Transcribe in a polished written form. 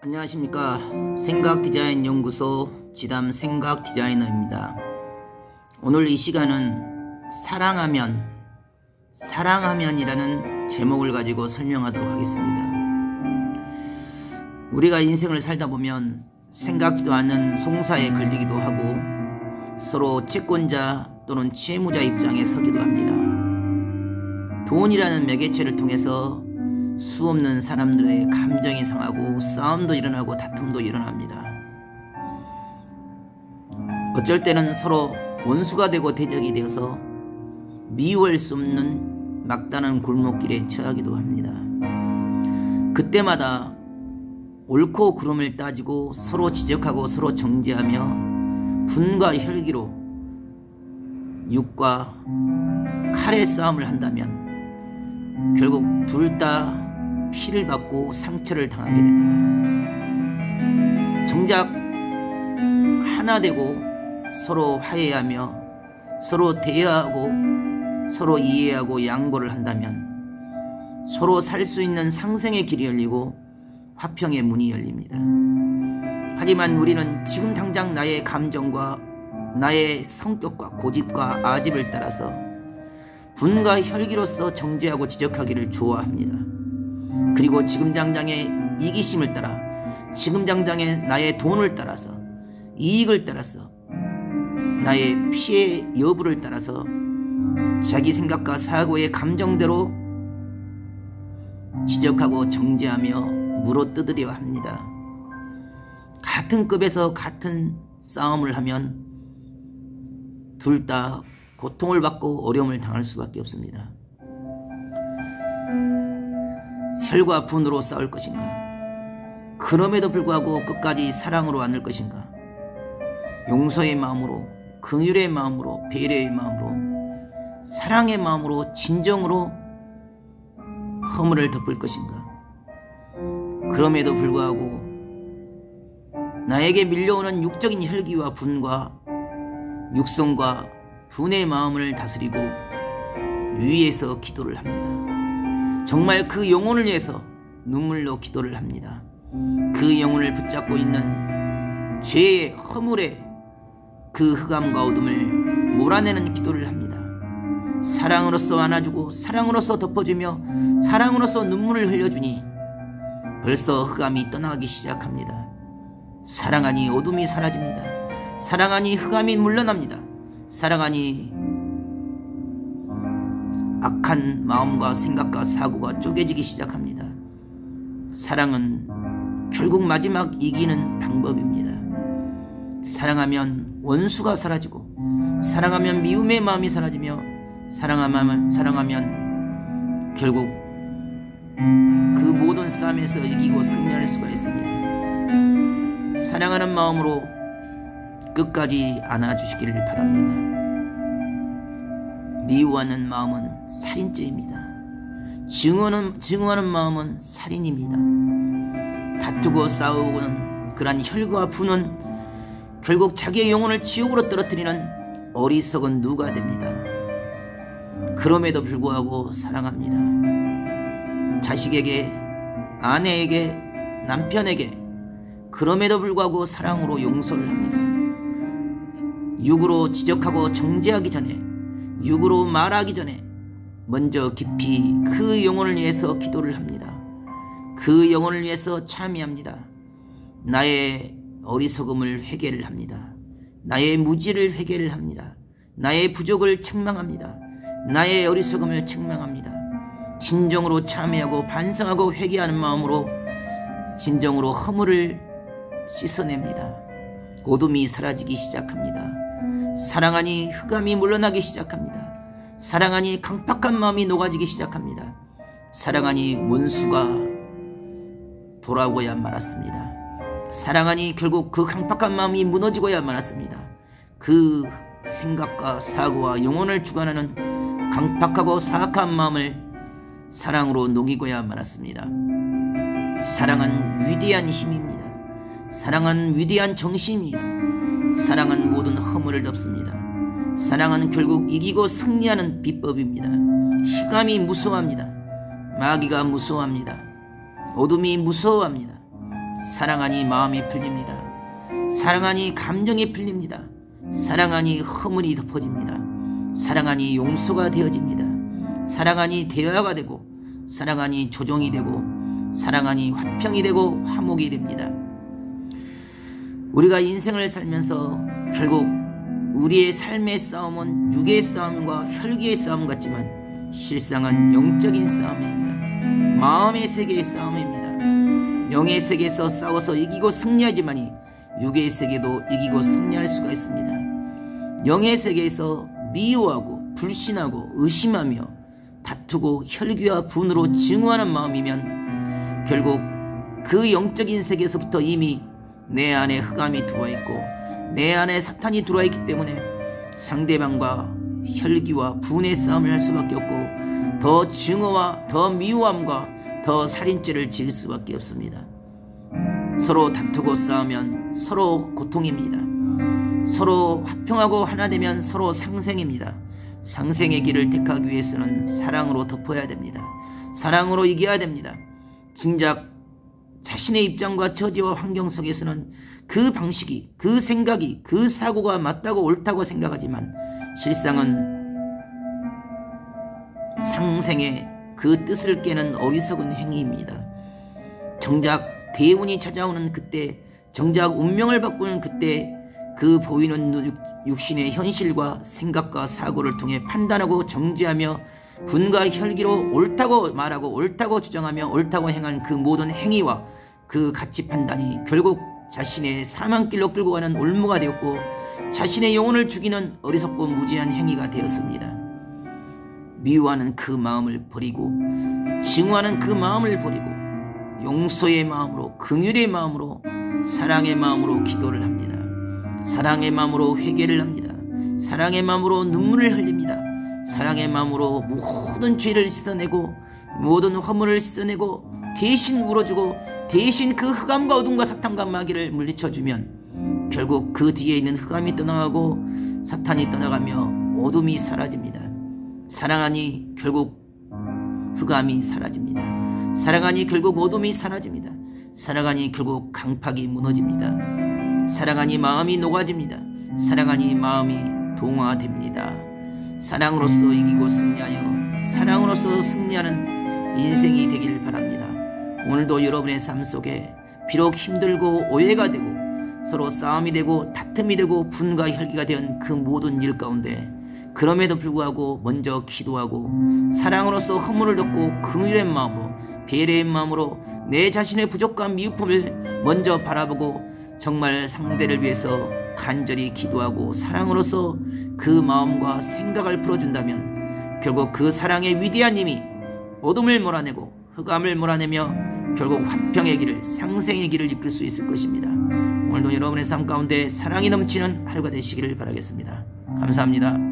안녕하십니까. 생각디자인연구소 지담 생각디자이너입니다. 오늘 이 시간은 사랑하면이라는 제목을 가지고 설명하도록 하겠습니다. 우리가 인생을 살다 보면 생각지도 않는 송사에 걸리기도 하고 서로 채권자 또는 채무자 입장에 서기도 합니다. 돈이라는 매개체를 통해서 수없는 사람들의 감정이 상하고 싸움도 일어나고 다툼도 일어납니다. 어쩔 때는 서로 원수가 되고 대적이 되어서 미워할 수 없는 막다른 골목길에 처하기도 합니다. 그때마다 옳고 그름을 따지고 서로 지적하고 서로 정죄하며 분과 혈기로 육과 칼의 싸움을 한다면 결국 둘 다 피를 받고 상처를 당하게 됩니다. 정작 하나 되고 서로 화해하며 서로 대화하고 서로 이해하고 양보를 한다면 서로 살 수 있는 상생의 길이 열리고 화평의 문이 열립니다. 하지만 우리는 지금 당장 나의 감정과 나의 성격과 고집과 아집을 따라서 분과 혈기로서 정죄하고 지적하기를 좋아합니다. 그리고 지금 당장의 이기심을 따라 지금 당장의 나의 돈을 따라서 이익을 따라서 나의 피해 여부를 따라서 자기 생각과 사고의 감정대로 지적하고 정죄하며 물어뜯으려 합니다. 같은 급에서 같은 싸움을 하면 둘 다 고통을 받고 어려움을 당할 수밖에 없습니다. 혈과 분으로 싸울 것인가? 그럼에도 불구하고 끝까지 사랑으로 안을 것인가? 용서의 마음으로, 긍휼의 마음으로, 배려의 마음으로, 사랑의 마음으로, 진정으로 허물을 덮을 것인가? 그럼에도 불구하고 나에게 밀려오는 육적인 혈기와 분과 육성과 분의 마음을 다스리고 위에서 기도를 합니다. 정말 그 영혼을 위해서 눈물로 기도를 합니다. 그 영혼을 붙잡고 있는 죄의 허물의 그 흑암과 어둠을 몰아내는 기도를 합니다. 사랑으로서 안아주고 사랑으로서 덮어주며 사랑으로서 눈물을 흘려주니 벌써 흑암이 떠나기 시작합니다. 사랑하니 어둠이 사라집니다. 사랑하니 흑암이 물러납니다. 사랑하니 악한 마음과 생각과 사고가 쪼개지기 시작합니다. 사랑은 결국 마지막 이기는 방법입니다. 사랑하면 원수가 사라지고 사랑하면 미움의 마음이 사라지며 사랑하면 결국 그 모든 싸움에서 이기고 승리할 수가 있습니다. 사랑하는 마음으로 끝까지 안아주시기를 바랍니다. 미워하는 마음은 살인죄입니다. 증오하는 마음은 살인입니다. 다투고 싸우는 그러한 혈과 분은 결국 자기의 영혼을 지옥으로 떨어뜨리는 어리석은 누가 됩니다. 그럼에도 불구하고 사랑합니다. 자식에게, 아내에게, 남편에게 그럼에도 불구하고 사랑으로 용서를 합니다. 육으로 지적하고 정죄하기 전에, 육으로 말하기 전에 먼저 깊이 그 영혼을 위해서 기도를 합니다. 그 영혼을 위해서 참여합니다. 나의 어리석음을 회개를 합니다. 나의 무지를 회개를 합니다. 나의 부족을 책망합니다. 나의 어리석음을 책망합니다. 진정으로 참여하고 반성하고 회개하는 마음으로 진정으로 허물을 씻어냅니다. 어둠이 사라지기 시작합니다. 사랑하니 흑암이 물러나기 시작합니다. 사랑하니 강팍한 마음이 녹아지기 시작합니다. 사랑하니 원수가 돌아오고야 말았습니다. 사랑하니 결국 그 강팍한 마음이 무너지고야 말았습니다. 그 생각과 사고와 영혼을 주관하는 강팍하고 사악한 마음을 사랑으로 녹이고야 말았습니다. 사랑은 위대한 힘입니다. 사랑은 위대한 정신입니다. 사랑은 모든 허물을 덮습니다. 사랑은 결국 이기고 승리하는 비법입니다. 흑암이 무서워합니다. 마귀가 무서워합니다. 어둠이 무서워합니다. 사랑하니 마음이 풀립니다. 사랑하니 감정이 풀립니다. 사랑하니 허물이 덮어집니다. 사랑하니 용서가 되어집니다. 사랑하니 대화가 되고, 사랑하니 조정이 되고, 사랑하니 화평이 되고 화목이 됩니다. 우리가 인생을 살면서 결국 우리의 삶의 싸움은 육의 싸움과 혈기의 싸움 같지만 실상은 영적인 싸움입니다. 마음의 세계의 싸움입니다. 영의 세계에서 싸워서 이기고 승리하지만이 육의 세계도 이기고 승리할 수가 있습니다. 영의 세계에서 미워하고 불신하고 의심하며 다투고 혈기와 분으로 증오하는 마음이면 결국 그 영적인 세계에서부터 이미 내 안에 흑암이 들어와 있고 내 안에 사탄이 들어와 있기 때문에 상대방과 혈기와 분의 싸움을 할 수밖에 없고 더 증오와 더 미워함과 더 살인죄를 지을 수밖에 없습니다. 서로 다투고 싸우면 서로 고통입니다. 서로 화평하고 하나 되면 서로 상생입니다. 상생의 길을 택하기 위해서는 사랑으로 덮어야 됩니다. 사랑으로 이겨야 됩니다. 진작 자신의 입장과 처지와 환경 속에서는 그 방식이, 그 생각이, 그 사고가 맞다고 옳다고 생각하지만 실상은 상생의 그 뜻을 깨는 어리석은 행위입니다. 정작 대운이 찾아오는 그때, 정작 운명을 바꾸는 그때 그 보이는 육신의 현실과 생각과 사고를 통해 판단하고 정죄하며 분과 혈기로 옳다고 말하고 옳다고 주장하며 옳다고 행한 그 모든 행위와 그 가치 판단이 결국 자신의 사망길로 끌고 가는 올무가 되었고 자신의 영혼을 죽이는 어리석고 무지한 행위가 되었습니다. 미워하는 그 마음을 버리고 증오하는 그 마음을 버리고 용서의 마음으로, 긍휼의 마음으로, 사랑의 마음으로 기도를 합니다. 사랑의 마음으로 회개를 합니다. 사랑의 마음으로 눈물을 흘립니다. 사랑의 마음으로 모든 죄를 씻어내고 모든 허물을 씻어내고 대신 울어주고 대신 그 흑암과 어둠과 사탄과 마귀를 물리쳐주면 결국 그 뒤에 있는 흑암이 떠나가고 사탄이 떠나가며 어둠이 사라집니다. 사랑하니 결국 흑암이 사라집니다. 사랑하니 결국 어둠이 사라집니다. 사랑하니 결국 강팍이 무너집니다. 사랑하니 마음이 녹아집니다. 사랑하니 마음이 동화됩니다. 사랑으로서 이기고 승리하여 사랑으로서 승리하는 인생이 되길 바랍니다. 오늘도 여러분의 삶 속에 비록 힘들고 오해가 되고 서로 싸움이 되고 다툼이 되고 분과 혈기가 된 그 모든 일 가운데 그럼에도 불구하고 먼저 기도하고 사랑으로서 허물을 덮고 긍휼의 마음으로 배려의 마음으로 내 자신의 부족과 미흡함을 먼저 바라보고 정말 상대를 위해서 간절히 기도하고 사랑으로서 그 마음과 생각을 풀어준다면 결국 그 사랑의 위대한 힘이 어둠을 몰아내고 흑암을 몰아내며 결국 화평의 길을, 상생의 길을 이끌 수 있을 것입니다. 오늘도 여러분의 삶 가운데 사랑이 넘치는 하루가 되시기를 바라겠습니다. 감사합니다.